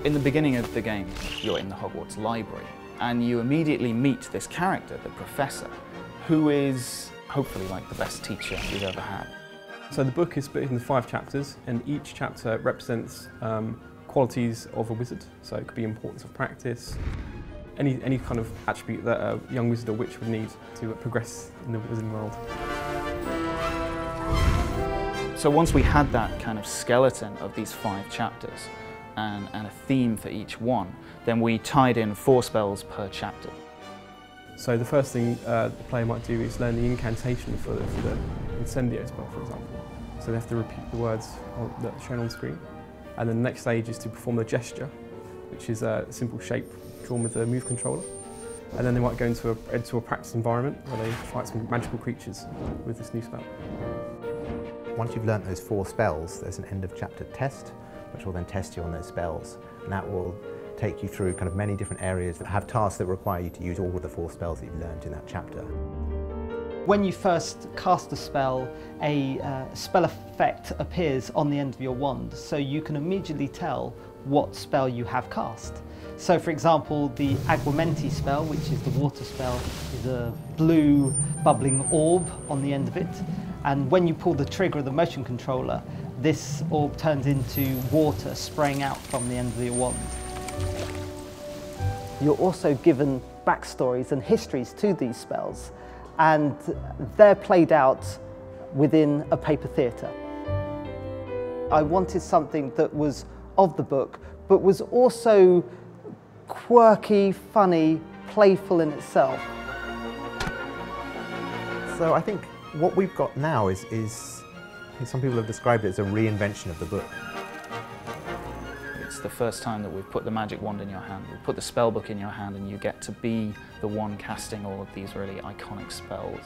In the beginning of the game, you're in the Hogwarts library, and you immediately meet this character, the Professor, who is hopefully like the best teacher you've ever had. So the book is split into 5 chapters, and each chapter represents qualities of a wizard. So it could be importance of practice, any kind of attribute that a young wizard or witch would need to progress in the wizarding world. So once we had that kind of skeleton of these 5 chapters and a theme for each one, then we tied in 4 spells per chapter. So the first thing the player might do is learn the incantation for the Incendio spell, for example. So they have to repeat the words that are shown on screen. And then the next stage is to perform the gesture, which is a simple shape drawn with the move controller. And then they might go into a practice environment where they fight some magical creatures with this new spell. Once you've learnt those 4 spells, there's an end of chapter test, which will then test you on those spells. And that will take you through kind of many different areas that have tasks that require you to use all of the 4 spells that you've learnt in that chapter. When you first cast a spell, a spell effect appears on the end of your wand, so you can immediately tell what spell you have cast. So for example, the Aguamenti spell, which is the water spell, is a blue bubbling orb on the end of it. And when you pull the trigger of the motion controller, this orb turns into water spraying out from the end of your wand. You're also given backstories and histories to these spells, and they're played out within a paper theatre. I wanted something that was of the book, but was also quirky, funny, playful in itself. So I think what we've got now is some people have described it as a reinvention of the book. It's the first time that we've put the magic wand in your hand, we've put the spell book in your hand, and you get to be the one casting all of these really iconic spells.